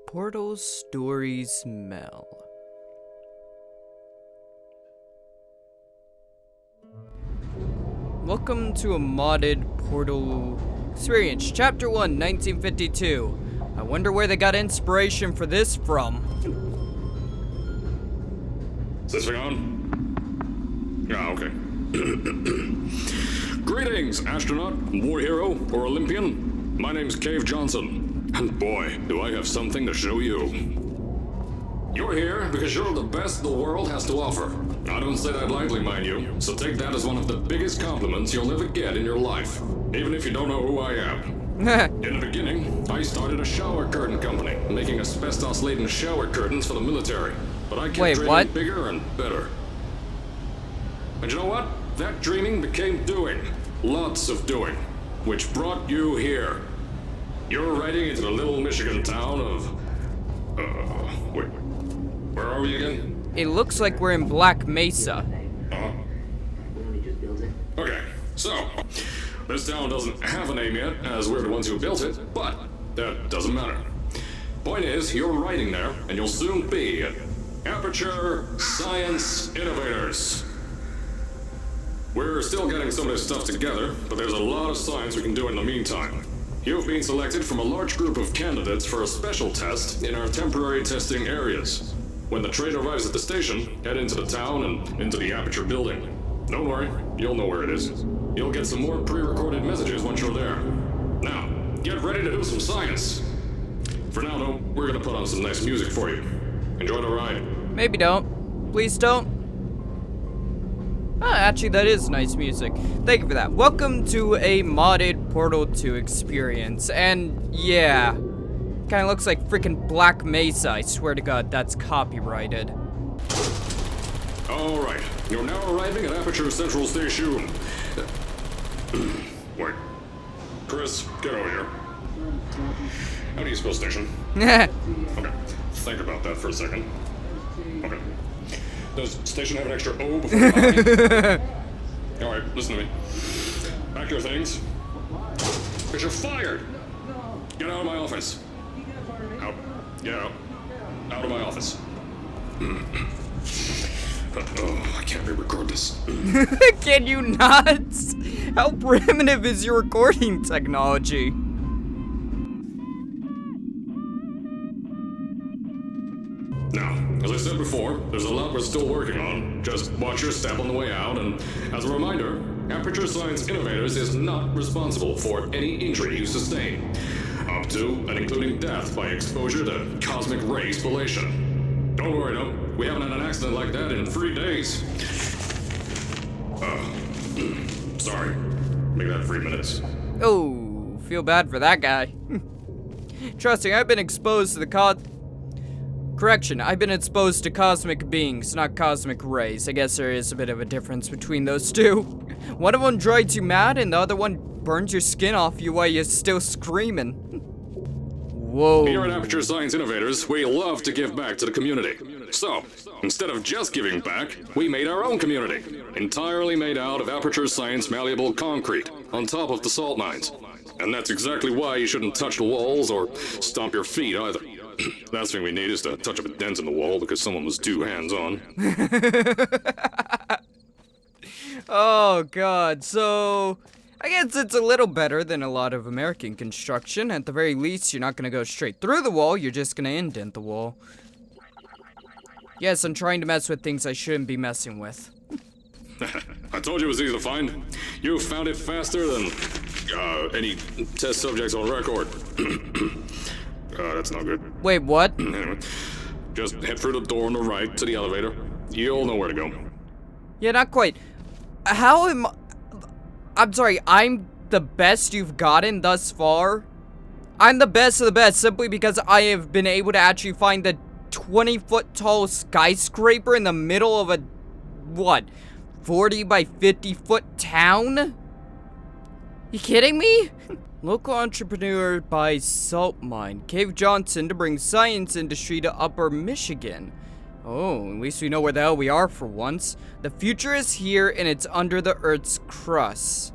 Portal Stories Mel. Welcome to a modded Portal experience. Chapter 1, 1952. I wonder where they got inspiration for this from. Is this thing on? Yeah, okay. Greetings, astronaut, war hero, or Olympian. My name's Cave Johnson, and boy, do I have something to show you. You're here because you're the best the world has to offer. I don't say that lightly, mind you, so take that as one of the biggest compliments you'll ever get in your life, even if you don't know who I am. In the beginning, I started a shower curtain company, making asbestos-laden shower curtains for the military, but I kept dreaming bigger and better. And you know what? That dreaming became doing. Lots of doing. Which brought you here. You're riding into the little Michigan town of... wait. Where are we again? It looks like we're in Black Mesa. Okay, so... this town doesn't have a name yet, as we're the ones who built it, but that doesn't matter. Point is, you're riding there, and you'll soon be at Aperture Science Innovators. We're still getting some of this stuff together, but there's a lot of science we can do in the meantime. You've been selected from a large group of candidates for a special test in our temporary testing areas. When the train arrives at the station, head into the town and into the Aperture building. Don't worry, you'll know where it is. You'll get some more pre-recorded messages once you're there. Now, get ready to do some science. For now, though, we're gonna put on some nice music for you. Enjoy the ride. Maybe don't. Please don't. Actually, that is nice music. Thank you for that. Welcome to a modded Portal 2 experience. And yeah, kind of looks like freaking Black Mesa. I swear to God, that's copyrighted. All right, you're now arriving at Aperture Central Station. Wait, Chris, get over here. How do you spell station? Okay, think about that for a second. Okay. Does station have an extra O before the I? Alright, listen to me. Pack your things. Because you're fired! Get out of my office. Out. Get out. Out of my office. Oh, I can't re-record this. Can you not? How primitive is your recording technology? Now, as I said before, there's a lot we're still working on. Just watch your step on the way out, and as a reminder, Aperture Science Innovators is not responsible for any injury you sustain, up to and including death by exposure to cosmic ray spallation. Don't worry, though, we haven't had an accident like that in 3 days. Sorry. Make that 3 minutes. Oh, feel bad for that guy. Trust me, I've been exposed to the Correction, I've been exposed to cosmic beings, not cosmic rays. I guess there is a bit of a difference between those two. One of them drives you mad, and the other one burns your skin off you while you're still screaming. Whoa. Here at Aperture Science Innovators, we love to give back to the community. So, instead of just giving back, we made our own community. Entirely made out of Aperture Science malleable concrete, on top of the salt mines. And that's exactly why you shouldn't touch the walls or stomp your feet either. Last thing we need is to touch up a dent in the wall because someone was too hands-on. Oh God, so I guess it's a little better than a lot of American construction. At the very least, you're not gonna go straight through the wall, you're just gonna indent the wall. Yes, I'm trying to mess with things I shouldn't be messing with. I told you it was easy to find. You found it faster than any test subjects on record. That's not good. Wait, what? Anyway, just head through the door on the right to the elevator. You'll know where to go. Yeah, not quite. How am I'm sorry, I'm the best you've gotten thus far? I'm the best of the best simply because I have been able to actually find the 20-foot tall skyscraper in the middle of a, what, 40 by 50-foot town? You kidding me? Local entrepreneur buys salt mine. Cave Johnson to bring science industry to Upper Michigan. Oh, at least we know where the hell we are for once. The future is here and it's under the Earth's crust.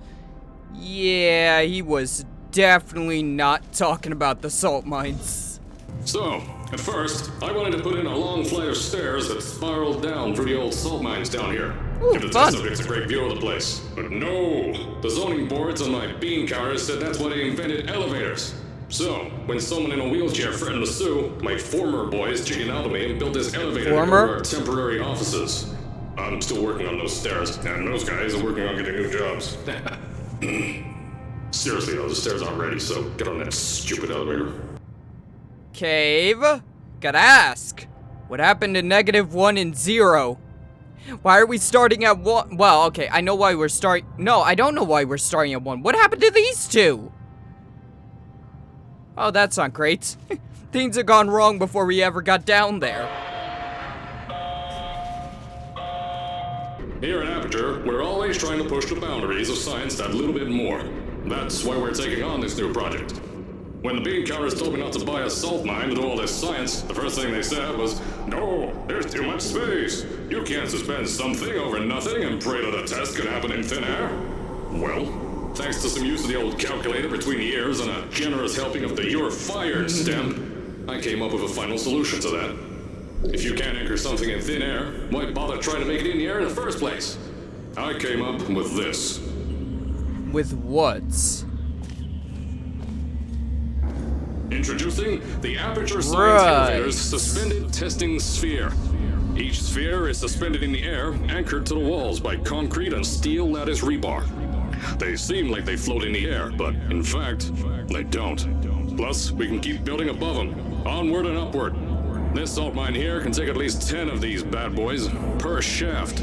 Yeah, he was definitely not talking about the salt mines. So, At first, I wanted to put in a long flight of stairs that spiraled down through the old salt mines down here. Ooh, Give the fun. test subjects a great view of the place. But no! The zoning boards on my bean counters said that's why they invented elevators. So, when someone in a wheelchair threatened to sue, my former boys chickened out of me and built this elevator to Former? go to our temporary offices. I'm still working on those stairs, and those guys are working on getting new jobs. Seriously though, the stairs aren't ready, so get on that stupid elevator. Cave? Gotta ask. What happened to -1 and 0? Why are we starting at 1? Well, okay, I know why we're starting. No, I don't know why we're starting at 1. What happened to these two? Oh, that's not great. Things had gone wrong before we ever got down there. Here at Aperture, we're always trying to push the boundaries of science that little bit more. That's why we're taking on this new project. When the bean counters told me not to buy a salt mine to do all this science, the first thing they said was, "No, there's too much space. You can't suspend something over nothing and pray that a test can happen in thin air." Well, thanks to some use of the old calculator between the ears and a generous helping of the "you're fired" stem, I came up with a final solution to that. If you can't anchor something in thin air, why bother trying to make it in the air in the first place? I came up with this. With what? Introducing the Aperture Science Right. Innovators Suspended Testing Sphere. Each sphere is suspended in the air, anchored to the walls by concrete and steel lattice rebar. They seem like they float in the air, but in fact, they don't. Plus, we can keep building above them, onward and upward. This salt mine here can take at least 10 of these bad boys per shaft.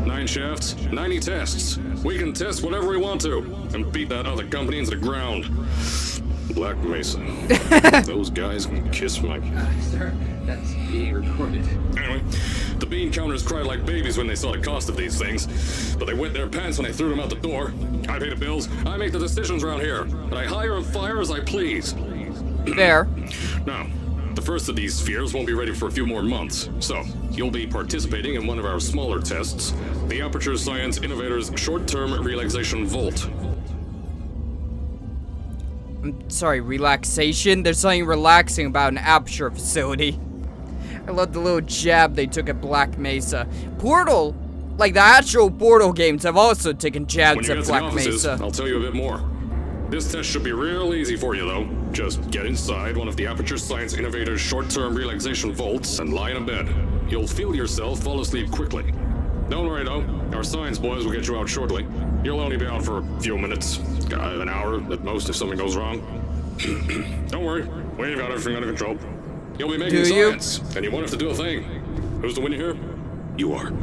9 shafts, 90 tests. We can test whatever we want to and beat that other company into the ground. Black Mesa. Those guys can kiss my... Sir, that's being recorded. Anyway, the bean counters cried like babies when they saw the cost of these things, but they wet their pants when I threw them out the door. I pay the bills, I make the decisions around here, and I hire and fire as I please. Fair. Now, the first of these spheres won't be ready for a few more months, so you'll be participating in one of our smaller tests, the Aperture Science Innovators Short-Term Relaxation Volt. I'm sorry, relaxation? There's something relaxing about an Aperture facility. I love the little jab they took at Black Mesa. Portal, like the actual Portal games, have also taken When jabs you at get to the Black offices, Mesa. I'll tell you a bit more. This test should be real easy for you, though. Just get inside one of the Aperture Science Innovators short-term relaxation vaults and lie in a bed. You'll feel yourself fall asleep quickly. Don't worry, though. Our science boys will get you out shortly. You'll only be out for a few minutes. An hour at most if something goes wrong. Don't worry. We've got everything under control. You'll be making Do you? science, and you won't have to do a thing. Who's the winner here? You are.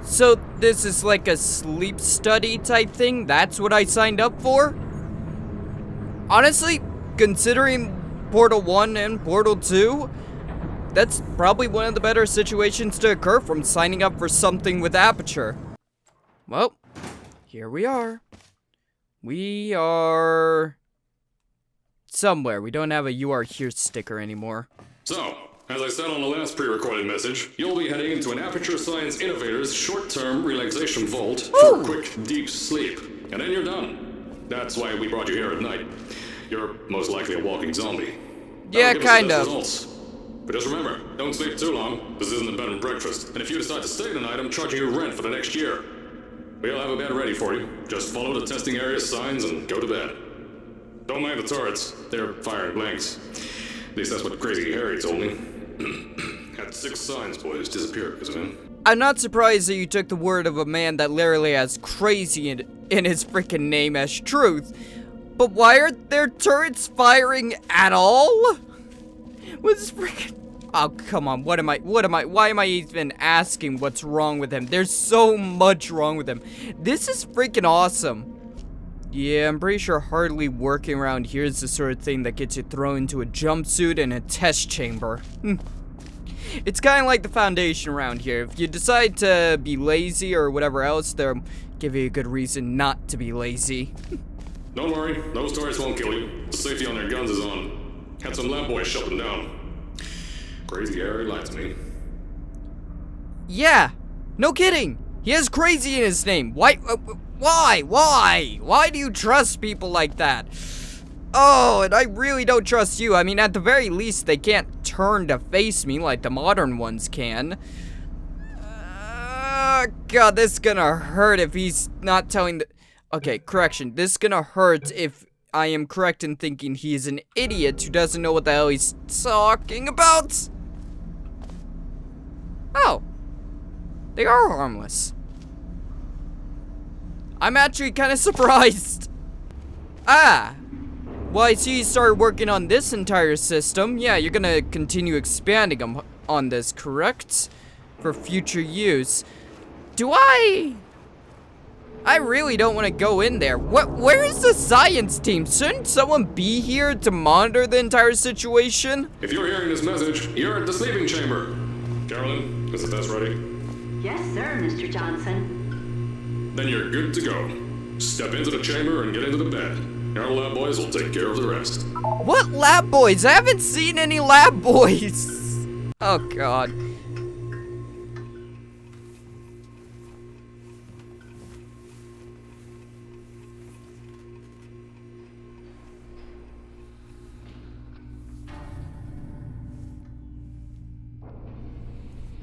So this is like a sleep study type thing? That's what I signed up for? Honestly, considering Portal 1 and Portal 2, that's probably one of the better situations to occur from signing up for something with Aperture. Well, here we are. We are somewhere. We don't have a "you are here" sticker anymore. So, as I said on the last pre-recorded message, you'll be heading into an Aperture Science Innovators short-term relaxation vault for a quick, deep sleep. And then you're done. That's why we brought you here at night. You're most likely a walking zombie. Yeah, That'll give us the kind best of. results. But just remember, don't sleep too long. This isn't a bed and breakfast. And if you decide to stay tonight, I'm charging you rent for the next year. We'll have a bed ready for you. Just follow the testing area signs and go to bed. Don't mind the turrets. They're firing blanks. At least that's what Crazy Harry told me. Had 6 science boys disappear because of him. I'm not surprised that you took the word of a man that literally has crazy in his freaking name as truth. But why are their turrets firing at all? What's freaking... Oh, come on, why am I even asking what's wrong with him? There's so much wrong with him. This is freaking awesome. Yeah, I'm pretty sure hardly working around here is the sort of thing that gets you thrown into a jumpsuit and a test chamber. It's kind of like the Foundation around here. If you decide to be lazy or whatever else, they'll give you a good reason not to be lazy. Don't worry, those turrets won't kill you. The safety on their guns is on. Had some lab boys shut them down. Crazy Harry lied to me. Yeah, no kidding. He has crazy in his name. Why? Why do you trust people like that? Oh, and I really don't trust you. I mean, at the very least, they can't turn to face me like the modern ones can. God, this is gonna hurt if he's not telling the... Okay, correction. This is gonna hurt if I am correct in thinking he's an idiot who doesn't know what the hell he's talking about. Oh. They are harmless. I'm actually kind of surprised. Ah. Well, I see you started working on this entire system. Yeah, you're gonna continue expanding them on this, correct? For future use. Do I really don't want to go in there. Where is the science team? Shouldn't someone be here to monitor the entire situation? If you're hearing this message, you're at the sleeping chamber. Carolyn, is the test ready? Yes, sir, Mr. Johnson. Then you're good to go. Step into the chamber and get into the bed. Our lab boys will take care of the rest. What lab boys? I haven't seen any lab boys. Oh, God.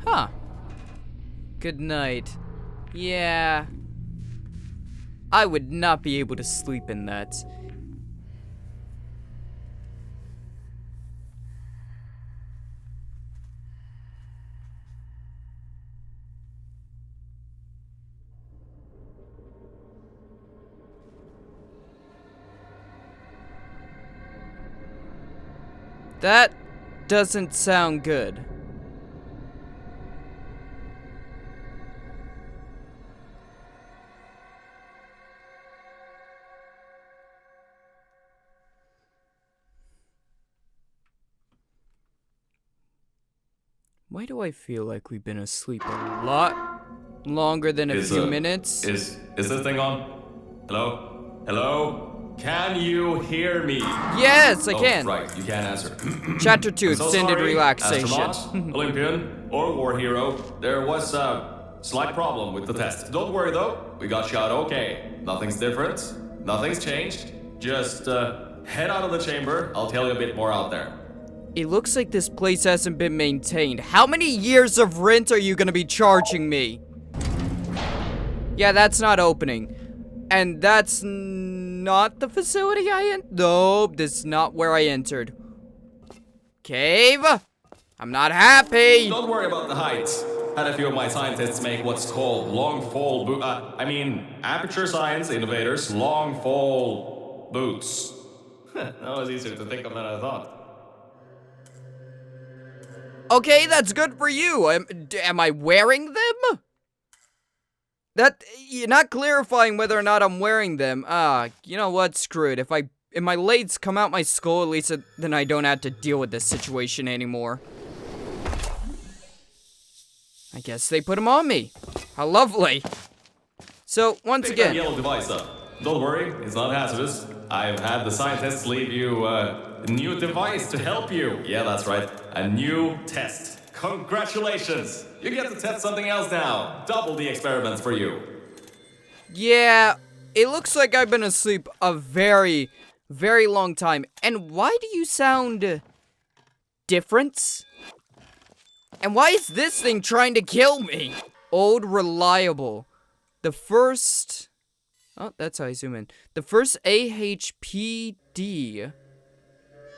Huh. Good night. Yeah. I would not be able to sleep in that. That doesn't sound good. Why do I feel like we've been asleep a lot longer than a few minutes? Is this thing on? Hello? Hello? Can you hear me? Yes, I can. Right, you can answer. Chapter 2, So extended sorry, relaxation. astronaut, Olympian, or war hero. There was a slight problem with the test. Don't worry though, we got shot okay. Nothing's different, nothing's changed. Just head out of the chamber, I'll tell you a bit more out there. It looks like this place hasn't been maintained. How many years of rent are you gonna be charging me? Yeah, that's not opening. And that's not the facility Nope, this is not where I entered. Cave? I'm not happy! Don't worry about the heights. Had a few of my scientists make what's called long fall Aperture science innovators, long fall boots. That was easier to think of than I thought. Okay, that's good for you. Am I wearing them? You're not clarifying whether or not I'm wearing them. You know what? Screw it. If my legs come out my skull, at least then I don't have to deal with this situation anymore. I guess they put them on me. How lovely. So, once Pick that again... yellow device up. Don't worry, it's not hazardous. I've had the scientists leave you a new device to help you. Yeah, that's right. A new test. Congratulations! You get to test something else now. Double the experiments for you. Yeah, it looks like I've been asleep a very, very long time. And why do you sound... different? And why is this thing trying to kill me? Old Reliable. The first... Oh, that's how I zoom in. The first AHPD.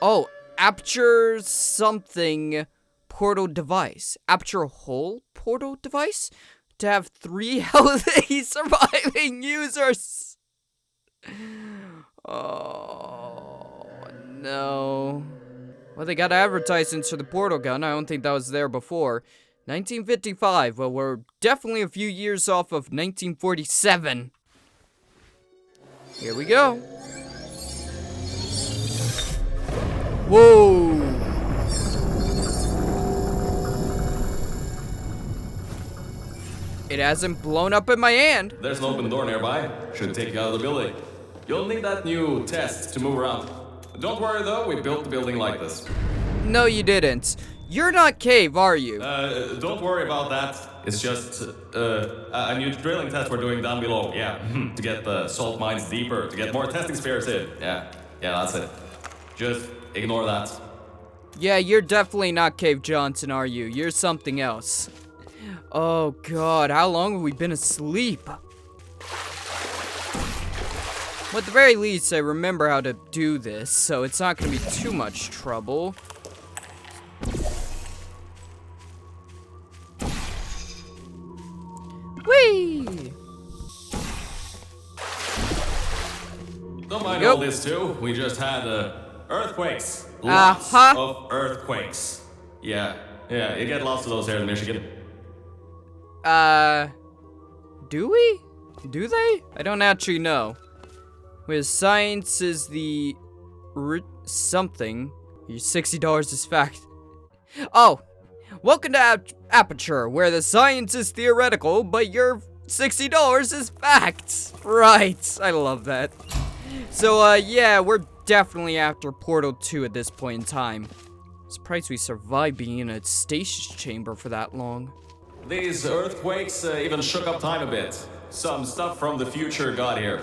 Oh, Aperture something portal device. Aperture hole portal device? To have 3 healthy surviving users. Oh, no. Well, they got advertisements for the portal gun. I don't think that was there before. 1955. Well, we're definitely a few years off of 1947. Here we go. Whoa. It hasn't blown up in my hand. There's an open door nearby. Should take you out of the building. You'll need that new test to move around. Don't worry though, we built the building like this. No, you didn't. You're not Cave, are you? Don't worry about that. It's just a new drilling test we're doing down below. Yeah, to get the salt mines deeper, to get more testing spares in. Yeah, that's it. Just ignore that. Yeah, you're definitely not Cave Johnson, are you? You're something else. Oh god, how long have we been asleep? Well, at the very least, I remember how to do this, so it's not gonna be too much trouble. Whee! Don't mind all this too. We just had earthquakes. Lots Uh-huh. of earthquakes. Yeah, you get lots of those here in Michigan. Do we? Do they? I don't actually know. Where science is the something. Your $60 is fact. Oh, welcome to Aperture, where the science is theoretical, but your $60 is facts. Right, I love that. So, yeah, we're definitely after Portal 2 at this point in time. Surprised we survived being in a stasis chamber for that long. These earthquakes even shook up time a bit. Some stuff from the future got here.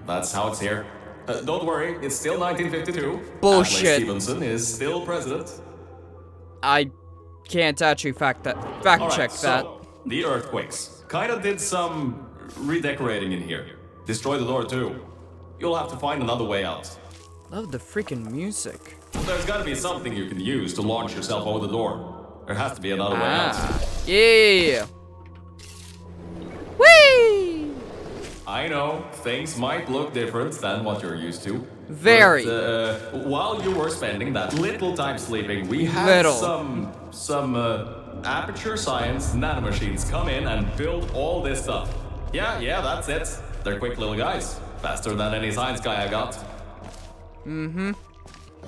That's how it's here. Don't worry, it's still 1952. Bullshit. Alex Stevenson is still president. I can't actually fact Alright, check that. so, the earthquakes. Kinda did some redecorating in here. Destroy the door too. You'll have to find another way out. Love the freaking music. There's gotta be something you can use to launch yourself over the door. There has to be another way out. Yeah. Whee! I know, things might look different than what you're used to. Very. But, while you were spending that little time sleeping, we had some Aperture Science nanomachines come in and build all this stuff. Yeah, that's it. They're quick little guys. Faster than any science guy I got.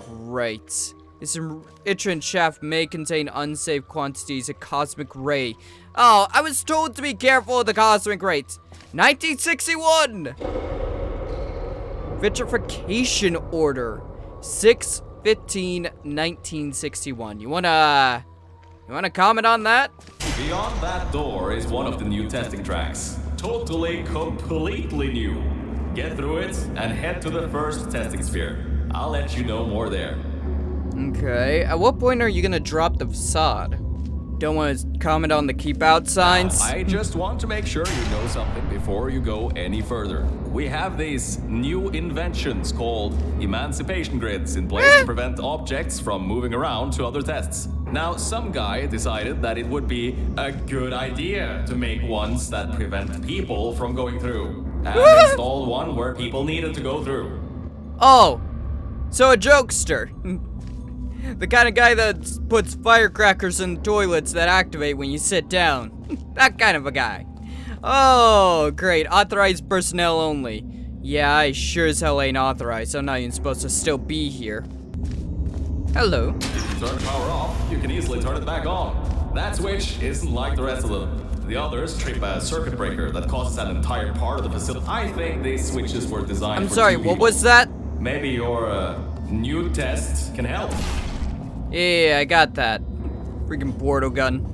Great. This entrance shaft may contain unsafe quantities of cosmic ray. Oh, I was told to be careful of the cosmic rays. 1961! Vitrification order. 6/15/1961. You wanna comment on that? Beyond that door is one of the new testing tracks. Totally, completely new. Get through it and head to the first testing sphere. I'll let you know more there. Okay. At what point are you gonna drop the facade? Don't want to comment on the keep out signs? I just want to make sure you know something before you go any further. We have these new inventions called emancipation grids in place to prevent objects from moving around to other tests. Now, some guy decided that it would be a good idea to make ones that prevent people from going through, and installed one where people needed to go through. Oh, so a jokester. The kind of guy that puts firecrackers in toilets that activate when you sit down. That kind of a guy. Oh, great. Authorized personnel only. Yeah, I sure as hell ain't authorized. I'm not even supposed to still be here. Hello. If you turn the power off, you can easily turn it back on. That switch isn't like the rest of them. The others trip a circuit breaker that causes an entire part of the facility. I think these switches were designed I'm for sorry, two what people. was that? Maybe your new test can help. Yeah, I got that. Freaking portal gun.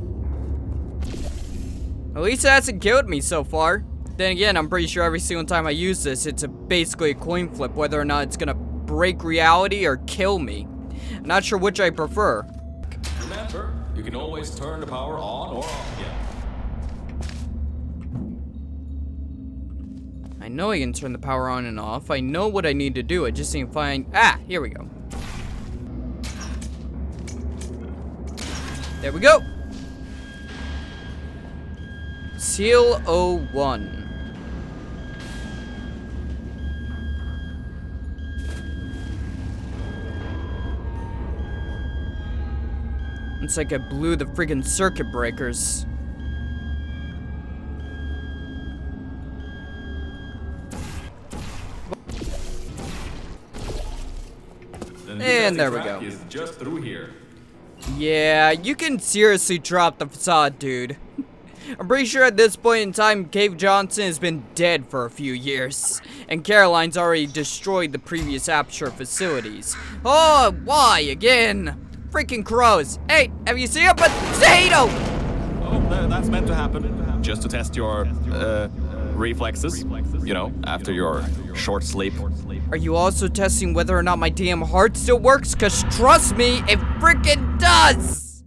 At least it hasn't killed me so far. Then again, I'm pretty sure every single time I use this, it's basically a coin flip whether or not it's gonna break reality or kill me. I'm not sure which I prefer. Remember, you can always turn the power on or off again. I know I can turn the power on and off. I know what I need to do. I just need to find... Ah, here we go. There we go. Seal 01. It's like I blew the friggin' circuit breakers. And there we go. Is just through here. Yeah, you can seriously drop the facade, dude. I'm pretty sure at this point in time, Cave Johnson has been dead for a few years. And Caroline's already destroyed the previous Aperture facilities. Oh, why again? Freaking crows. Hey, have you seen a potato? Oh, that's meant to happen. Just to test your, reflexes, you know, after your short sleep. Are you also testing whether or not my damn heart still works? Cause trust me, it freaking does!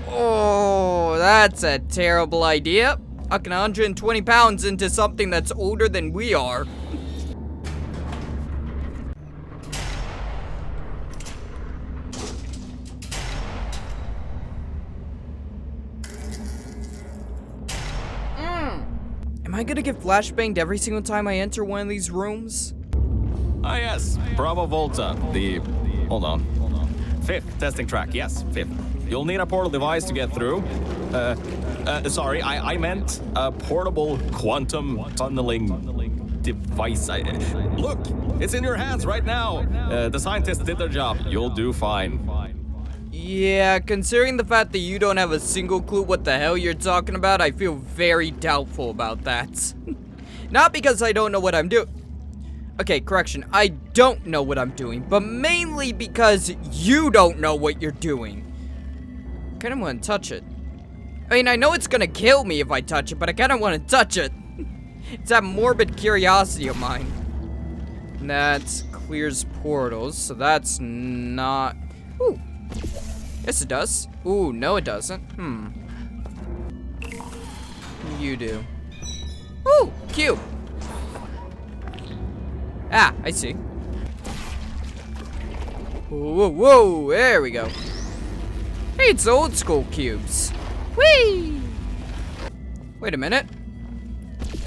Oh, that's a terrible idea. Hucking 120 pounds into something that's older than we are. Am I gonna get flashbanged every single time I enter one of these rooms? Ah, yes, Bravo Volta, hold on. 5th testing track, yes, 5th. You'll need a portal device to get through. Sorry, I meant a portable quantum tunneling device. Look, it's in your hands right now. The scientists did their job. You'll do fine. Yeah, considering the fact that you don't have a single clue what the hell you're talking about, I feel very doubtful about that. Not because I don't know what I'm doing. Okay, correction, I don't know what I'm doing, but mainly because you don't know what you're doing. I kinda wanna touch it. I mean, I know it's gonna kill me if I touch it, but I kinda wanna touch it. It's that morbid curiosity of mine. That clears portals, so that's not... Ooh. Yes, it does. Ooh, no, it doesn't. You do. Ooh, cube. Ah, I see. Whoa, whoa, there we go. Hey, it's old school cubes. Whee! Wait a minute.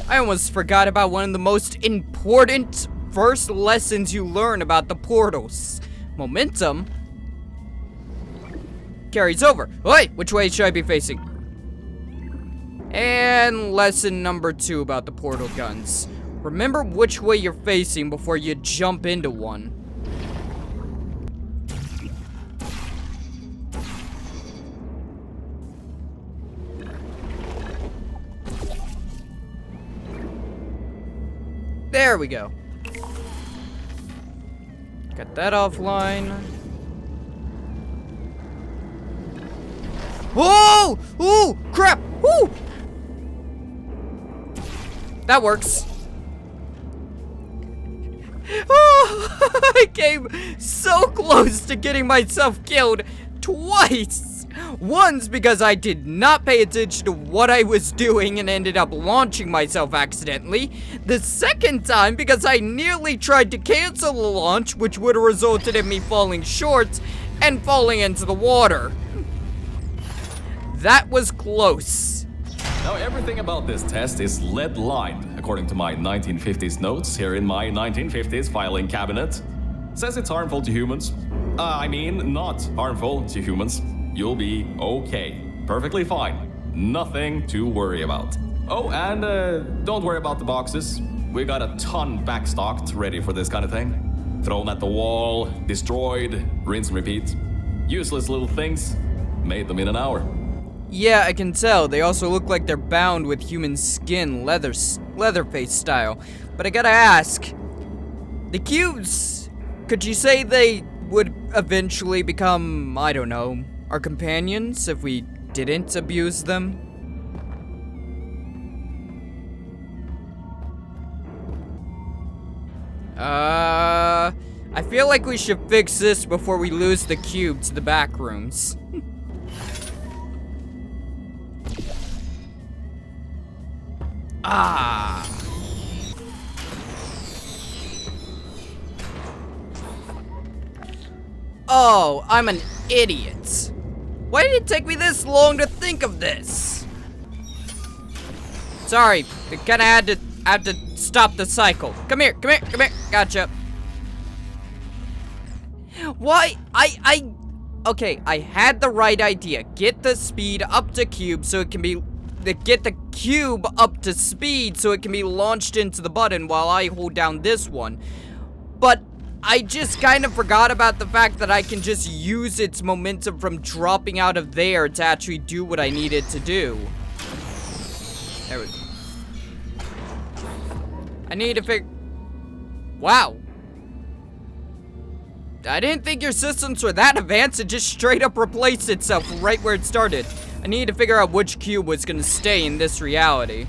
I almost forgot about one of the most important first lessons you learn about the portals. Momentum carries over. Wait, which way should I be facing? And lesson number 2 about the portal guns. Remember which way you're facing before you jump into one. There we go. Got that offline. Oh! Ooh! Crap! Woo! That works. Oh! I came so close to getting myself killed twice! Once because I did not pay attention to what I was doing and ended up launching myself accidentally. The second time because I nearly tried to cancel the launch, which would have resulted in me falling short and falling into the water. That was close. Now, everything about this test is lead-lined, according to my 1950s notes here in my 1950s filing cabinet. Says it's harmful to humans. I mean, not harmful to humans. You'll be okay. Perfectly fine. Nothing to worry about. Oh, and don't worry about the boxes. We got a ton backstocked, ready for this kind of thing. Thrown at the wall, destroyed, rinse and repeat. Useless little things. Made them in an hour. Yeah, I can tell. They also look like they're bound with human skin, Leatherface style. But I gotta ask, the cubes, could you say they would eventually become, I don't know, our companions if we didn't abuse them? I feel like we should fix this before we lose the cube to the back rooms. Ah. Oh, I'm an idiot. Why did it take me this long to think of this? Sorry, I kinda had to stop the cycle. Come here. Gotcha. Why? Okay, I had the right idea. Get the speed up to cube so it can be... Get the cube up to speed so it can be launched into the button while I hold down this one. But I just kind of forgot about the fact that I can just use its momentum from dropping out of there to actually do what I needed to do. There we go. I need to figure... Wow. I didn't think your systems were that advanced. It just straight up replaced itself right where it started. I need to figure out which cube was gonna stay in this reality.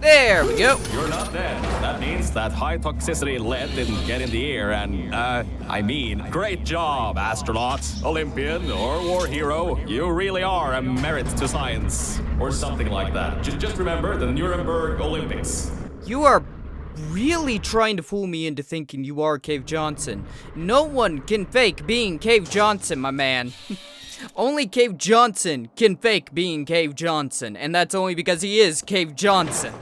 There we go. You're not dead. That means that high toxicity lead didn't get in the air and, I mean, great job, astronaut, Olympian, or war hero. You really are a merit to science. Or something like that. Just remember the Nuremberg Olympics. You are really trying to fool me into thinking you are Cave Johnson. No one can fake being Cave Johnson, my man. Only Cave Johnson can fake being Cave Johnson, and that's only because he is Cave Johnson.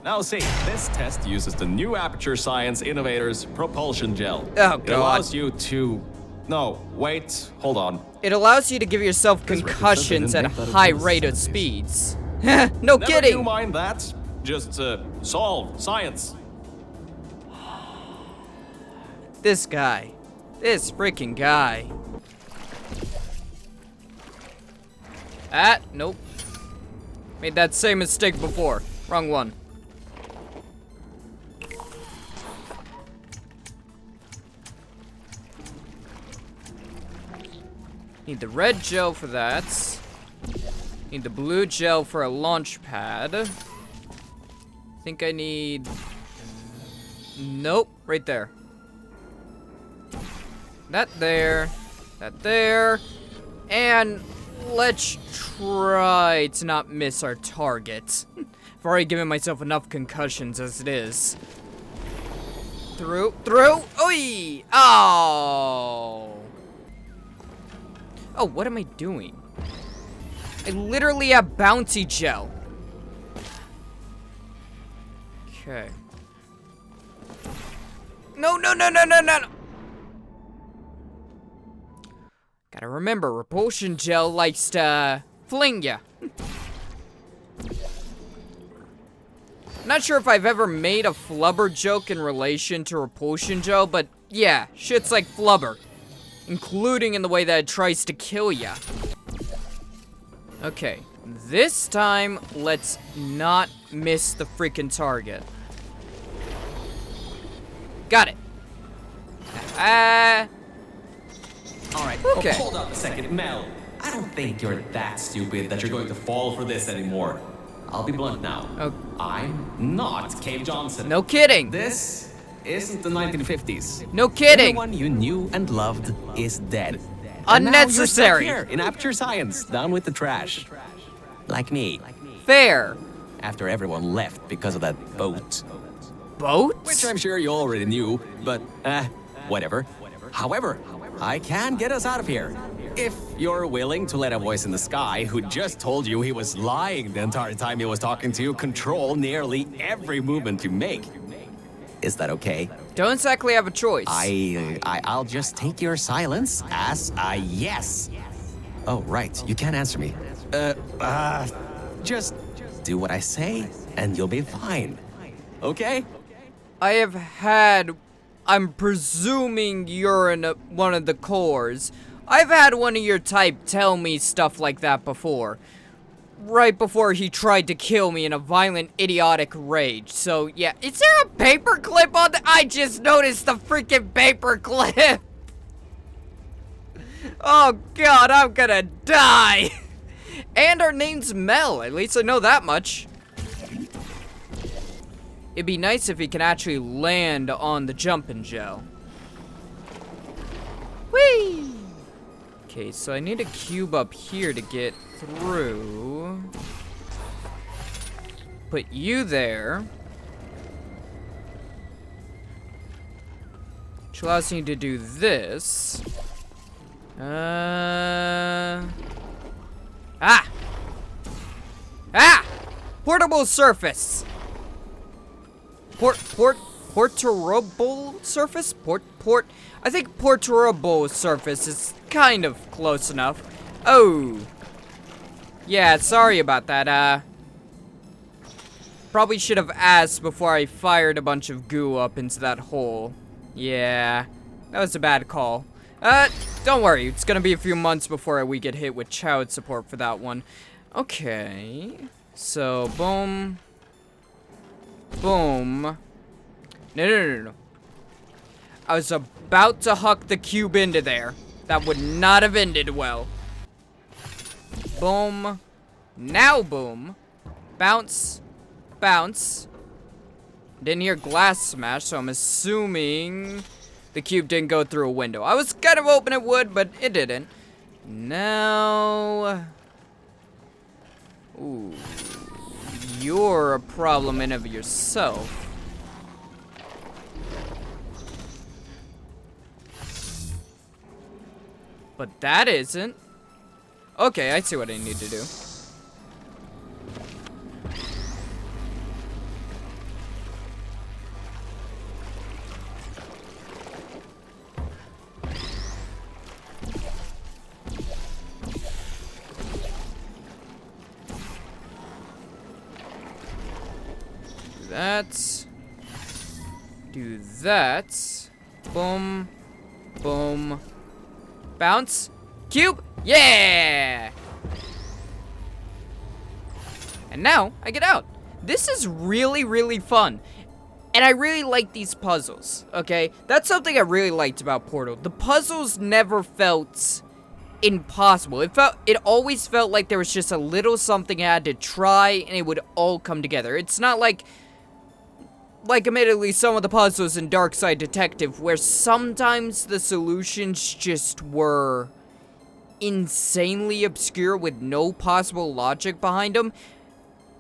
Now see, this test uses the new Aperture Science Innovators Propulsion Gel. Oh, It God. allows you to... No, wait, hold on. It allows you to give yourself concussions at a high rate of speeds. No Never kidding! you mind that. Just, solve science. This guy. This freaking guy. Nope. Made that same mistake before. Wrong one. Need the red gel for that. Need the blue gel for a launch pad. Think I need... Nope, right there. That there. That there. And let's try to not miss our target. I've already given myself enough concussions as it is. Through. Oi! Oh! Oh, what am I doing? I literally have bouncy gel. Okay. No. Gotta remember, repulsion gel likes to fling ya. Not sure if I've ever made a flubber joke in relation to repulsion gel, but yeah, shit's like flubber. Including in the way that it tries to kill ya. Okay, this time, let's not miss the freaking target. Got it. Alright, Okay. hold up a second. Mel, I don't think you're that stupid that you're going to fall for this anymore. I'll be blunt now. Oh. I'm not Cave Johnson. No kidding. This isn't the 1950s. No kidding. Everyone you knew and loved is dead. And now you're stuck Unnecessary. here in Aperture Science, down with the trash. Like me. Fair. After everyone left because of that boat. Boat? Which I'm sure you already knew, but, whatever. However, I can get us out of here. If you're willing to let a voice in the sky who just told you he was lying the entire time he was talking to you control nearly every movement you make. Is that okay? Don't exactly have a choice. I'll just take your silence as a yes. Oh, right. You can't answer me. Just do what I say and you'll be fine. Okay? I have had, I'm presuming you're in one of the cores. I've had one of your type tell me stuff like that before. Right before he tried to kill me in a violent, idiotic rage. So, yeah. Is there a paperclip on I just noticed the freaking paperclip. Oh, God, I'm gonna die. And our name's Mel. At least I know that much. It'd be nice if he can actually land on the jumping gel. Whee! Okay, so I need a cube up here to get through. Put you there. Which allows me to do this. Portable surface! Portable surface? I think portable surface is kind of close enough. Oh. Yeah, sorry about that, probably should have asked before I fired a bunch of goo up into that hole. Yeah, that was a bad call. Don't worry, it's gonna be a few months before we get hit with child support for that one. Okay, so boom. Boom. No. I was about to huck the cube into there. That would not have ended well. Boom. Now boom. Bounce. bounce. Didn't hear glass smash, so I'm assuming the cube didn't go through a window. I was kind of hoping it would, but it didn't. Now... Ooh. You're a problem in of yourself. But that isn't. Okay, I see what I need to do. Do that. Boom. Boom. Bounce. Cube. Yeah! And now, I get out. This is really, really fun. And I really like these puzzles, okay? That's something I really liked about Portal. The puzzles never felt impossible. It always felt like there was just a little something I had to try and it would all come together. It's not like admittedly some of the puzzles in Darkside Detective where sometimes the solutions just were insanely obscure with no possible logic behind them.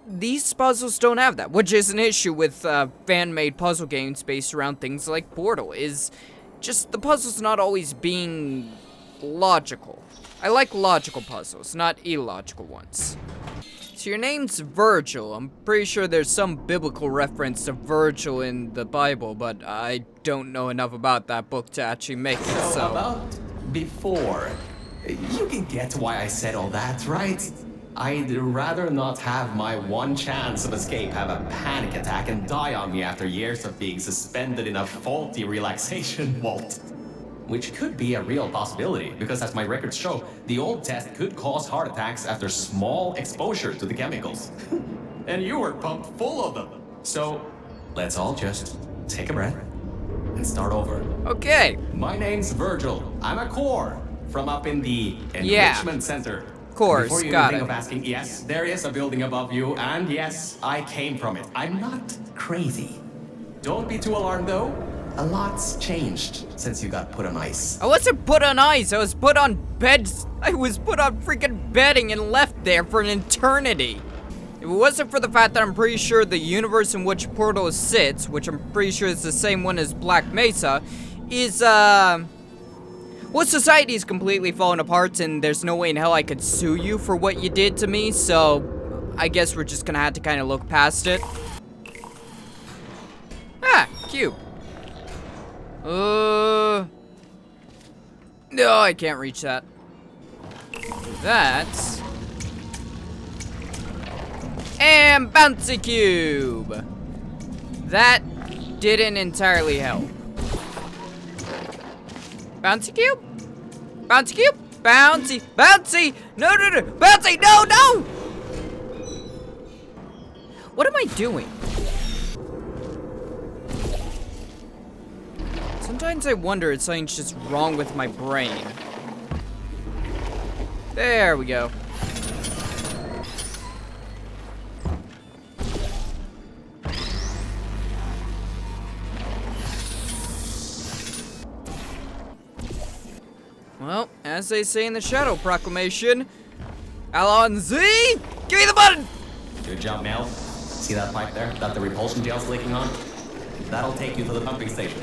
These puzzles don't have that, which is an issue with fan-made puzzle games based around things like Portal, is just the puzzles not always being logical. I like logical puzzles, not illogical ones. So your name's Virgil. I'm pretty sure there's some biblical reference to Virgil in the Bible, but I don't know enough about that book to actually make it, so... About before. You can get why I said all that, right? I'd rather not have my one chance of escape have a panic attack and die on me after years of being suspended in a faulty relaxation vault. Which could be a real possibility, because as my records show, the old test could cause heart attacks after small exposure to the chemicals. And you were pumped full of them. So, let's all just take a breath and start over. Okay. My name's Virgil. I'm a core from up in the enrichment center. Course, Before you got think it. of asking, yes, there is a building above you, and yes, I came from it. I'm not crazy. Don't be too alarmed, though. A lot's changed since you got put on ice. I wasn't put on ice, I was put on beds. I was put on freaking bedding and left there for an eternity. If it wasn't for the fact that I'm pretty sure the universe in which Portal sits, which I'm pretty sure is the same one as Black Mesa, is, well, society is completely falling apart and there's no way in hell I could sue you for what you did to me, so I guess we're just gonna have to kind of look past it. Ah, cube. No, I can't reach that. That's... And bouncy cube! That didn't entirely help. Bouncy cube? Bouncy cube? Bouncy! Bouncy! No, no, no! Bouncy! No, no! What am I doing? Sometimes I wonder if something's just wrong with my brain. There we go. Well, as they say in the Shadow Proclamation, Alon Z, give me the button! Good job, Mel. See that pipe there that the repulsion gel's leaking on? That'll take you to the pumping station.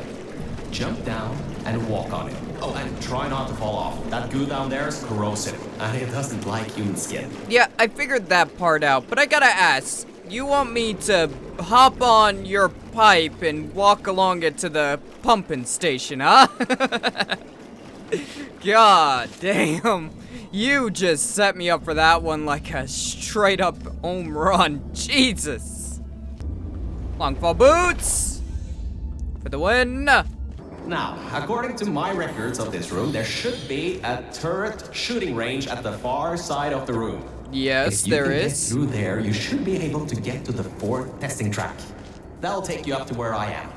Jump down and walk on it. Oh, and try not to fall off. That goo down there is corrosive, and it doesn't like human skin. Yeah, I figured that part out, but I gotta ask, you want me to hop on your pipe and walk along it to the pumping station, huh? God damn, you just set me up for that one like a straight up home run. Jesus. Long fall boots for the win. Now, according to my records of this room, there should be a turret shooting range at the far side of the room. Yes, if you there can is. Get through there, you should be able to get to the fourth testing track. That'll take you up to where I am.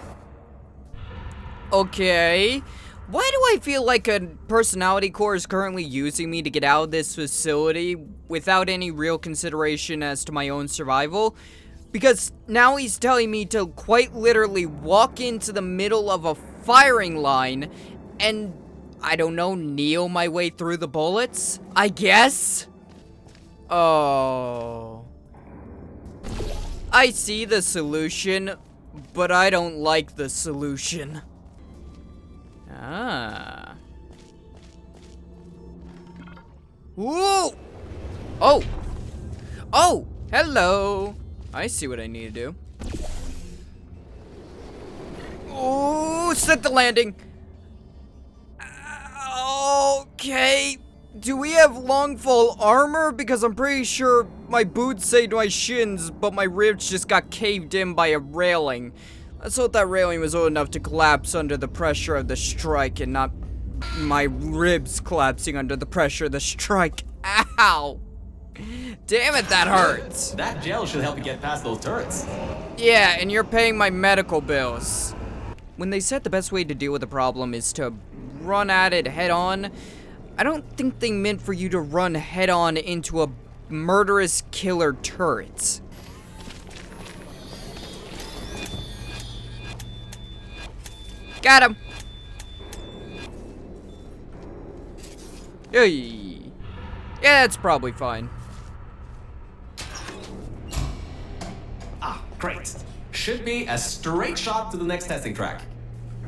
Okay. Why do I feel like a personality core is currently using me to get out of this facility without any real consideration as to my own survival? Because now he's telling me to quite literally walk into the middle of a firing line and, I don't know, kneel my way through the bullets? I guess? Oh. I see the solution, but I don't like the solution. Ah. Whoa! Oh! Oh! Hello! I see what I need to do. Oh, set the landing! Okay. Do we have long fall armor? Because I'm pretty sure my boots saved my shins, but my ribs just got caved in by a railing. Let's hope that railing was old enough to collapse under the pressure of the strike and not my ribs collapsing under the pressure of the strike. Ow! Damn it, that hurts. That gel should help you get past those turrets. Yeah, and you're paying my medical bills. When they said the best way to deal with a problem is to run at it head on, I don't think they meant for you to run head on into a murderous killer turret. Got him. Hey. Yeah, that's probably fine. Ah, great. Should be a straight shot to the next testing track.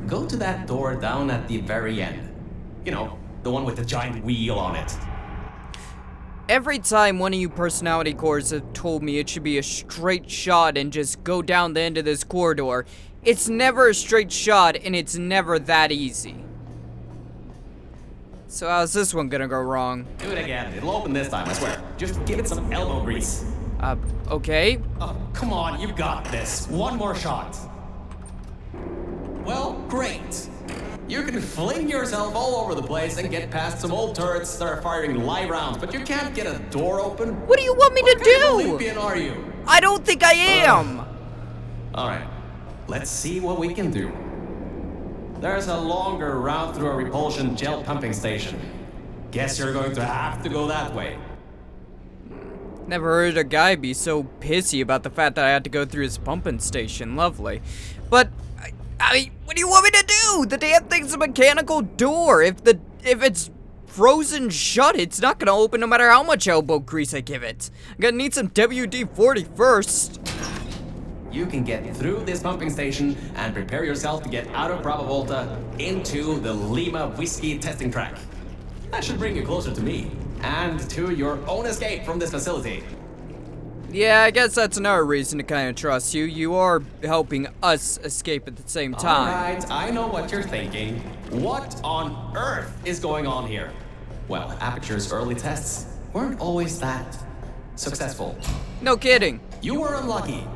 Go to that door down at the very end. You know, the one with the giant wheel on it. Every time one of you personality cores have told me it should be a straight shot and just go down the end of this corridor, it's never a straight shot and it's never that easy. So how's this one gonna go wrong? Do it again. It'll open this time, I swear. Just give it some elbow grease. Okay. Oh, come on, you got this. One more shot. Well, great. You can fling yourself all over the place and get past some old turrets that are firing live rounds, but you can't get a door open. What do you want me to What kind of do? Olympian are you? I don't think I am. All right, let's see what we can do. There's a longer route through a repulsion gel pumping station. Guess you're going to have to go that way. Never heard a guy be so pissy about the fact that I had to go through his pumping station. Lovely. But, I what do you want me to do? The damn thing's a mechanical door. If it's frozen shut, it's not gonna open no matter how much elbow grease I give it. I'm gonna need some WD-40 first. You can get through this pumping station and prepare yourself to get out of Bravo Volta into the Lima Whiskey testing track. That should bring you closer to me and to your own escape from this facility. Yeah, I guess that's another reason to kind of trust you. You are helping us escape at the same time. Alright, I know what you're thinking. What on earth is going on here? Well, Aperture's early tests weren't always that successful. No kidding. You were unlucky.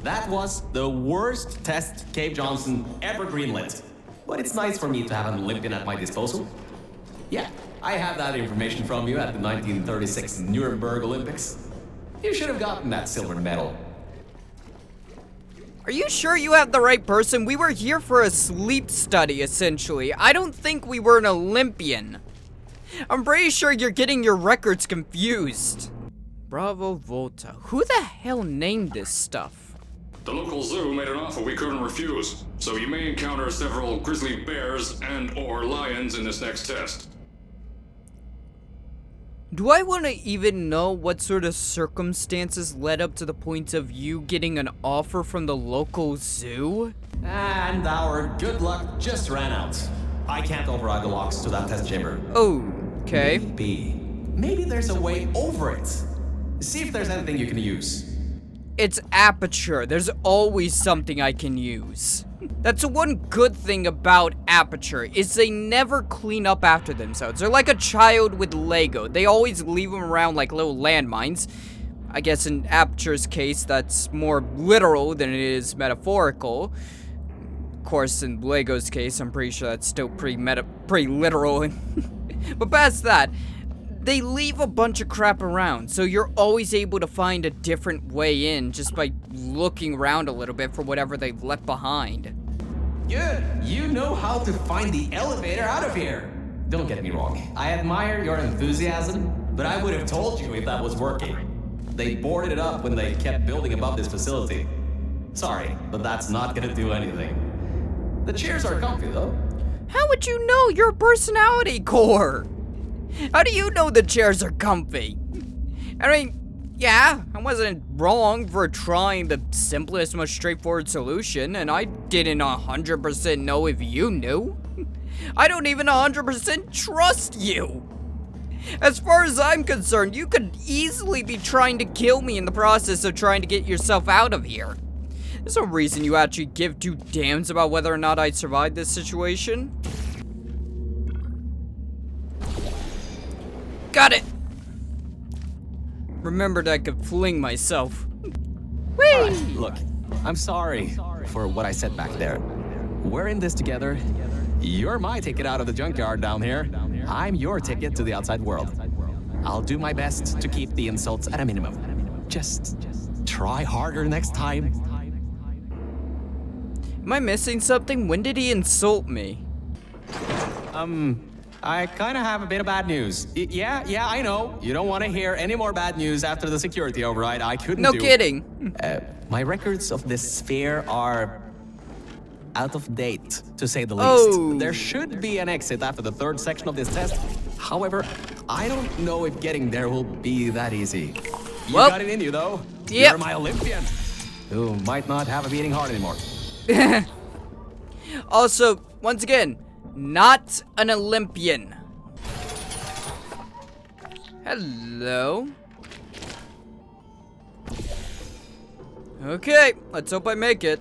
That was the worst test Cave Johnson ever greenlit. But it's nice for me to have an Olympian at my disposal. Yeah, I have that information from you at the 1936 Nuremberg Olympics. You should have gotten that silver medal. Are you sure you have the right person? We were here for a sleep study, essentially. I don't think we were an Olympian. I'm pretty sure you're getting your records confused. Bravo Volta. Who the hell named this stuff? The local zoo made an offer we couldn't refuse, so you may encounter several grizzly bears and/or lions in this next test. Do I want to even know what sort of circumstances led up to the point of you getting an offer from the local zoo? And our good luck just ran out. I can't override the locks to that test chamber. Oh, okay. Maybe there's a way over it. See if there's anything you can use. It's Aperture. There's always something I can use. That's the one good thing about Aperture, is they never clean up after themselves. They're like a child with Lego. They always leave them around like little landmines. I guess in Aperture's case, that's more literal than it is metaphorical. Of course, in Lego's case, I'm pretty sure that's still pretty literal. But past that, they leave a bunch of crap around, so you're always able to find a different way in just by looking around a little bit for whatever they've left behind. Good. You know how to find the elevator out of here. Don't get me wrong. I admire your enthusiasm, but I would have told you if that was working. They boarded it up when they kept building above this facility. Sorry, but that's not gonna do anything. The chairs are comfy, though. How would you know? You're a personality core. How do you know the chairs are comfy? I mean, yeah, I wasn't wrong for trying the simplest, most straightforward solution, and I didn't 100% know if you knew. I don't even 100% trust you. As far as I'm concerned, you could easily be trying to kill me in the process of trying to get yourself out of here. There's no reason you actually give two damns about whether or not I'd survive this situation. Got it! Remembered I could fling myself. Whee! Alright, look, I'm sorry for what I said back there. We're in this together. You're my ticket out of the junkyard down here. I'm your ticket to the outside world. I'll do my best to keep the insults at a minimum. Just try harder next time. Am I missing something? When did he insult me? I kind of have a bit of bad news. Yeah, I know. You don't want to hear any more bad news after the security override. I couldn't No do. kidding. My records of this sphere are out of date, to say the least. Oh. There should be an exit after the third section of this test. However, I don't know if getting there will be that easy. You Well, got it in you, though. yep. You're my Olympian, who might not have a beating heart anymore. Also, once again, not an Olympian. Hello. Okay, let's hope I make it.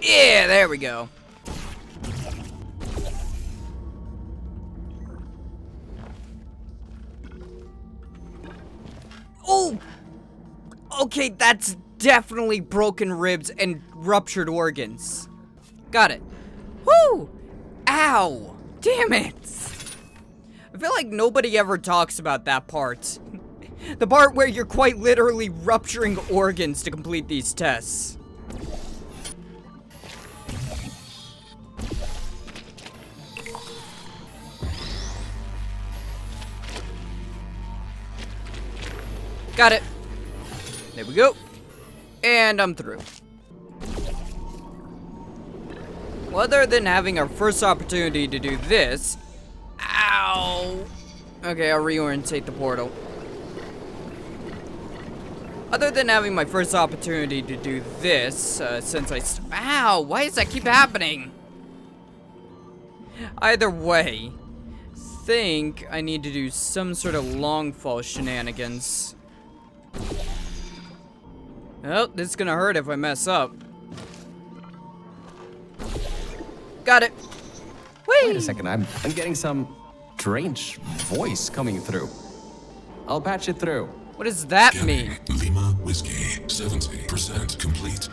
Yeah, there we go. Oh! Okay, that's definitely broken ribs and ruptured organs. Got it. Whoo! Ow! Damn it! I feel like nobody ever talks about that part. The part where you're quite literally rupturing organs to complete these tests. Got it. There we go. And I'm through. Well, other than having our first opportunity to do this... Ow! Okay, I'll reorientate the portal. Other than having my first opportunity to do this, since Ow! Why does that keep happening? Either way, think I need to do some sort of long fall shenanigans. Oh, this is gonna hurt if I mess up. Got it. Whee! Wait a second, I'm getting some strange voice coming through. I'll patch it through. What does that mean? Lima Whiskey, 70% complete.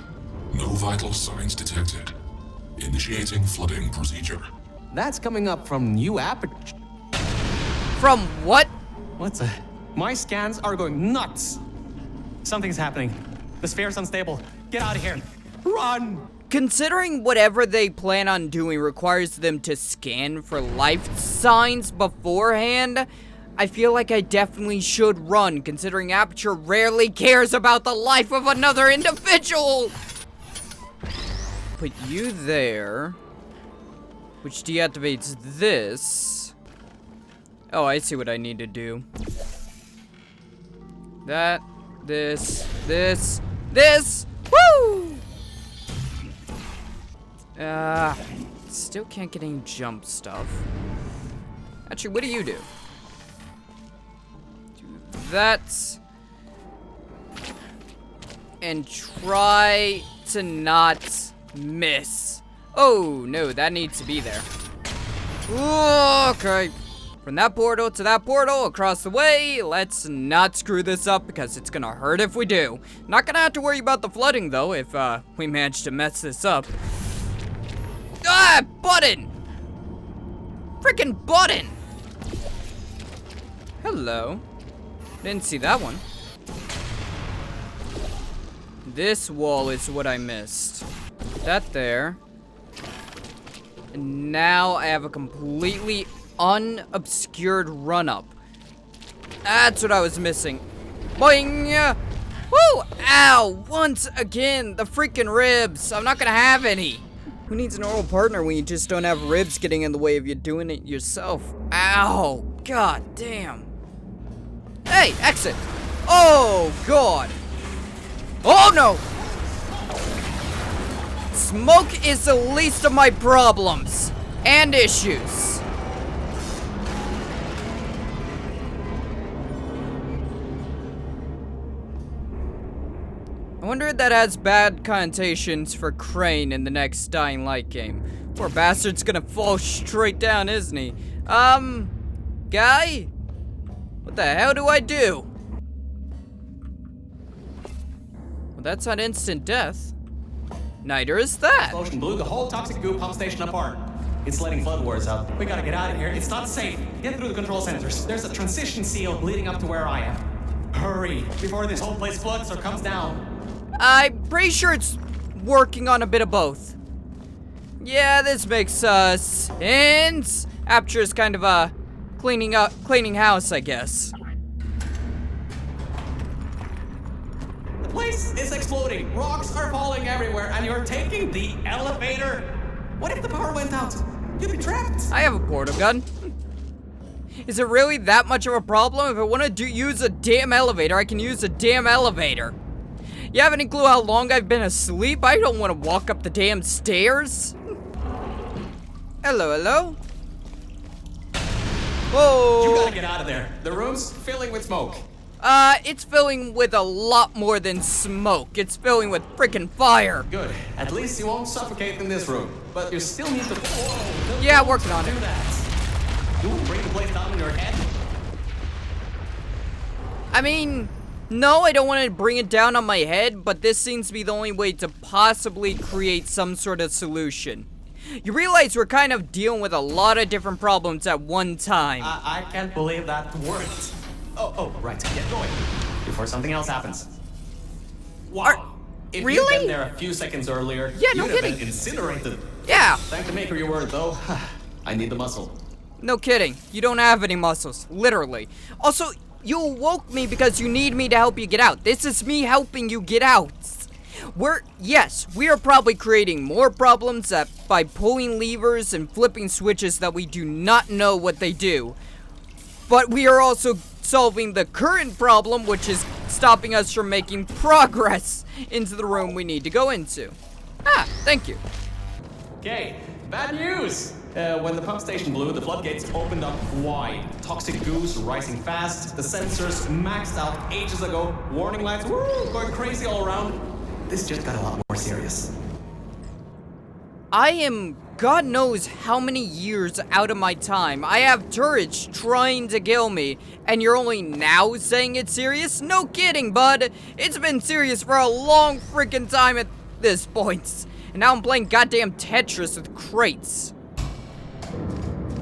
No vital signs detected. Initiating flooding procedure. That's coming up from new Aperture. From what? What's a... My scans are going nuts. Something's happening. The sphere's unstable. Get out of here. Run! Considering whatever they plan on doing requires them to scan for life signs beforehand, I feel like I definitely should run, considering Aperture rarely cares about the life of another individual! Put you there, which deactivates this. Oh, I see what I need to do. That, this, woo! Still can't get any jump stuff. Actually, what do you do? Do that. And try to not miss. Oh, no, that needs to be there. Ooh, okay. From that portal to that portal across the way, let's not screw this up because it's gonna hurt if we do. Not gonna have to worry about the flooding though if we manage to mess this up. Ah, button! Freaking button! Hello. Didn't see that one. This wall is what I missed. That there. And now I have a completely unobscured run-up. That's what I was missing. Boing! Woo! Ow! Once again, the freaking ribs. I'm not gonna have any. Who needs an oral partner when you just don't have ribs getting in the way of you doing it yourself? Ow! God damn. Hey, exit! Oh, God! Oh, no! Smoke is the least of my problems and issues. I wonder if that has bad connotations for Crane in the next Dying Light game. Poor bastard's gonna fall straight down, isn't he? Guy? What the hell do I do? Well, that's not instant death. Neither is that. Explosion blew the whole toxic goo pump station apart. It's letting flood waters out. We gotta get out of here. It's not safe. Get through the control centers. There's a transition seal leading up to where I am. Hurry, before this whole place floods or comes down. I'm pretty sure it's working on a bit of both. Yeah, this makes sense. Aperture is kind of cleaning house, I guess. The place is exploding. Rocks are falling everywhere, and you're taking the elevator. What if the power went out? You'd be trapped. I have a portal gun. Is it really that much of a problem? If I want to use a damn elevator, I can use a damn elevator. You have any clue how long I've been asleep? I don't want to walk up the damn stairs. Hello, hello. Whoa. You gotta get out of there. The room's filling with smoke. It's filling with a lot more than smoke. It's filling with freaking fire. Good. At least you won't suffocate in this room. But you still need to... Whoa, Yeah, working on it. Do that. You won't bring the place down in your head? I mean, no, I don't want to bring it down on my head, but this seems to be the only way to possibly create some sort of solution. You realize we're kind of dealing with a lot of different problems at one time. I can't believe that worked. Oh, right. Get going. Before something else happens. Wow. If really? you'd been there a few seconds earlier, Yeah, no you'd have kidding. been incinerated. Yeah. Thank the maker you were, though. I need the muscle. No kidding. You don't have any muscles. Literally. Also, you awoke me because you need me to help you get out. This is me helping you get out. We are probably creating more problems by pulling levers and flipping switches that we do not know what they do. But we are also solving the current problem, which is stopping us from making progress into the room we need to go into. Thank you. Okay, bad news! When the pump station blew, the floodgates opened up wide. Toxic goos rising fast, the sensors maxed out ages ago, warning lights going crazy all around. This just got a lot more serious. I am God knows how many years out of my time. I have turrets trying to kill me, and you're only now saying it's serious? No kidding, bud. It's been serious for a long freaking time at this point. And now I'm playing goddamn Tetris with crates.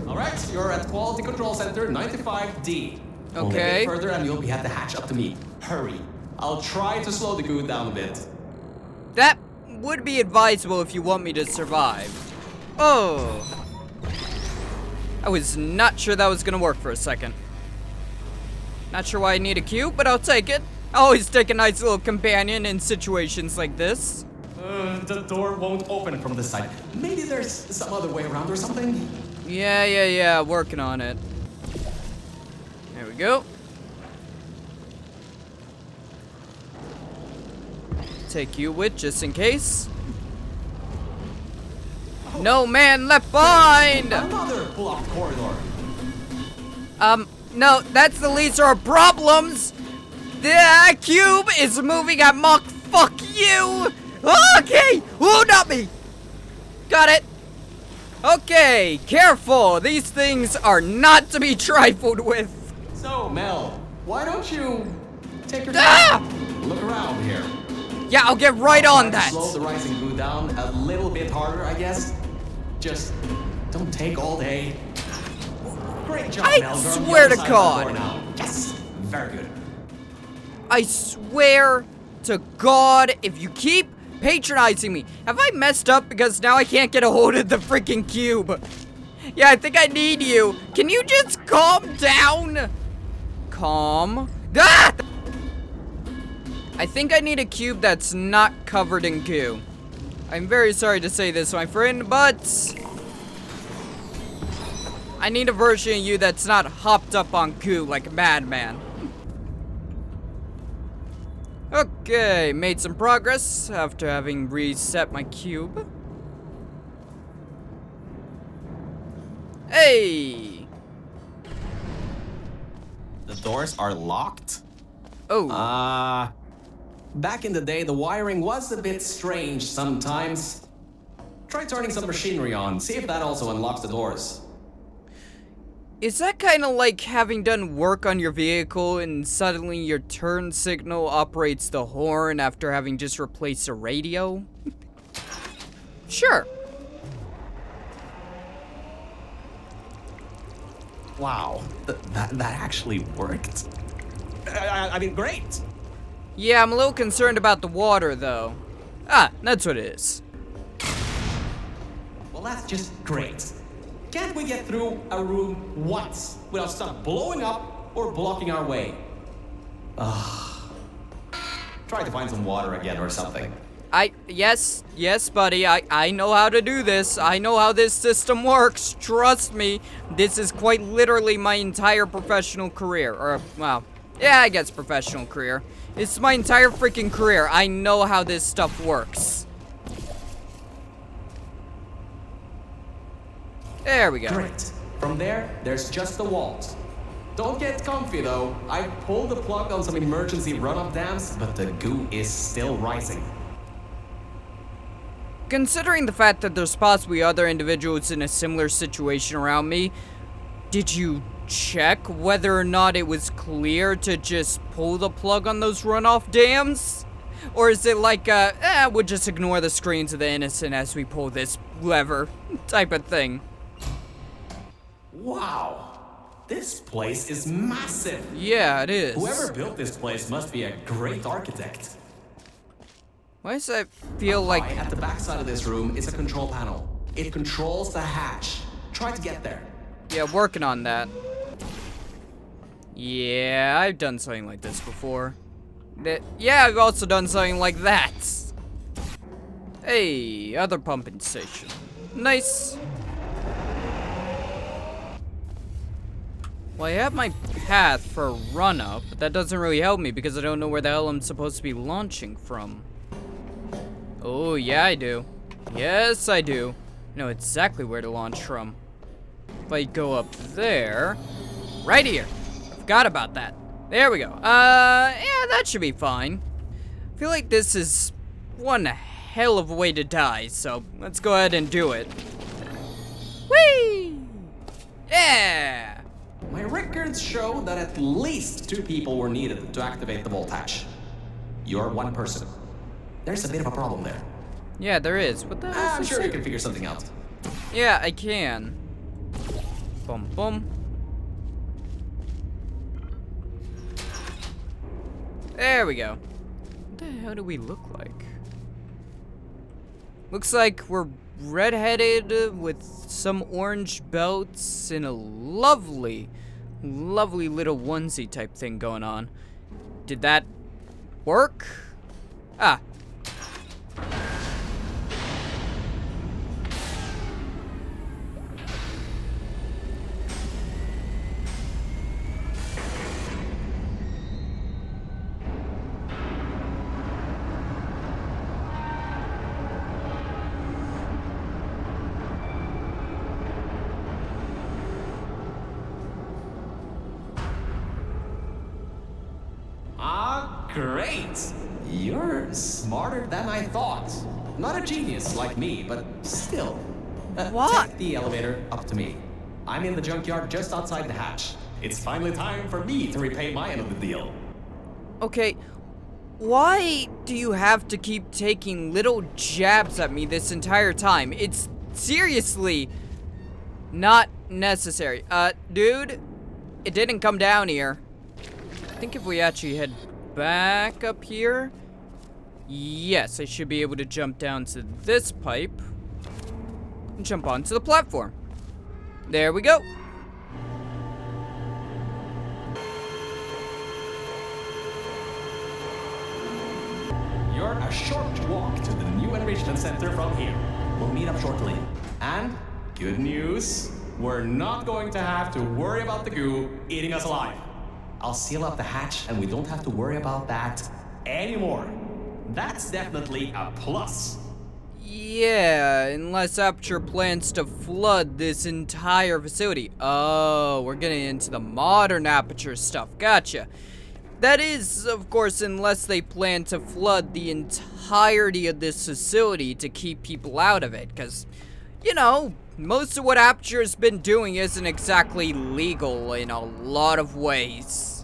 Alright, you're at Quality Control Center 95D. Okay. Only a bit further and you'll be at the hatch. Up to me. Hurry. I'll try to slow the goo down a bit. That would be advisable if you want me to survive. Oh. I was not sure that was gonna work for a second. Not sure why I need a cube, but I'll take it. I always take a nice little companion in situations like this. The door won't open from this side. Maybe there's some other way around or something? Yeah, working on it. There we go. Take you with just in case. No man left behind! Another blocked corridor. No, that's the least of our problems! The cube is moving at Mach. Fuck you! Okay! Oh, not me! Got it! Okay, careful! These things are not to be trifled with! So, Mel, why don't you take your Ah! time? Look around here. Yeah, I'll get right on that! Slow the rising goo down a little bit harder, I guess. Just don't take all day. Great job, I Mel. You're on the swear other to side of the God. door now. Yes, very good. I swear to God, if you keep patronizing me. Have I messed up because now I can't get a hold of the freaking cube? Yeah, I think I need you. Can you just calm down? calm. Ah! I think I need a cube that's not covered in goo. I'm very sorry to say this, my friend, but I need a version of you that's not hopped up on goo like a madman. Okay, made some progress after having reset my cube. Hey! The doors are locked? Oh. Back in the day, the wiring was a bit strange sometimes. Try turning some machinery on, see if that also unlocks the doors. Is that kind of like having done work on your vehicle and suddenly your turn signal operates the horn after having just replaced a radio? Sure. Wow, that actually worked. I mean, great. Yeah, I'm a little concerned about the water, though. Ah, that's what it is. Well, that's just great. Can't we get through a room once without stuff blowing up or blocking our way? Try to find some water again or something. Yes, buddy, I know how to do this. I know how this system works. Trust me, this is quite literally my entire professional career. Or, well, yeah, I guess professional career. It's my entire freaking career. I know how this stuff works. There we go. Great. From there, there's just the walls. Don't get comfy though. I pulled the plug on some emergency runoff dams, but the goo is still rising. Considering the fact that there's possibly other individuals in a similar situation around me, did you check whether or not it was clear to just pull the plug on those runoff dams? Or is it like, we'll just ignore the screams of the innocent as we pull this lever type of thing? Wow, this place is massive. Yeah, it is. Whoever built this place must be a great architect. Why does I feel like... At the back side of this room is a control panel. It controls the hatch. Try to get there. Yeah, working on that. Yeah, I've done something like this before. Yeah, I've also done something like that. Hey, other pumping station. Nice. Well, I have my path for a run-up, but that doesn't really help me because I don't know where the hell I'm supposed to be launching from. Oh, yeah, I do. Yes, I do. I know exactly where to launch from. If I go up there... Right here. I forgot about that. There we go. Yeah, that should be fine. I feel like this is one hell of a way to die, so let's go ahead and do it. Whee! Yeah! My records show that at least 2 people were needed to activate the vault hatch. You're one person. There's a bit of a problem there. Yeah, there is. What the hell I'm is sure this? you can figure something out. Yeah, I can. Boom, boom. There we go. What the hell do we look like? Looks like we're red-headed with some orange belts and a lovely, lovely little onesie type thing going on. Did that work? Ah. Great! You're smarter than I thought. Not a genius like me, but still. What? Take the elevator up to me. I'm in the junkyard just outside the hatch. It's finally time for me to repay my end of the deal. Okay, why do you have to keep taking little jabs at me this entire time? It's seriously not necessary. Dude, it didn't come down here. I think if we actually head back up here, yes, I should be able to jump down to this pipe and jump onto the platform. There we go. a short walk to the new enrichment center from here. We'll meet up shortly. And good news, we're not going to have to worry about the goo eating us alive. I'll seal up the hatch and we don't have to worry about that anymore. That's definitely a plus. Yeah, unless Aperture plans to flood this entire facility. Oh, we're getting into the modern Aperture stuff. Gotcha. That is, of course, unless they plan to flood the entirety of this facility to keep people out of it. Because, you know, most of what Aperture's been doing isn't exactly legal in a lot of ways.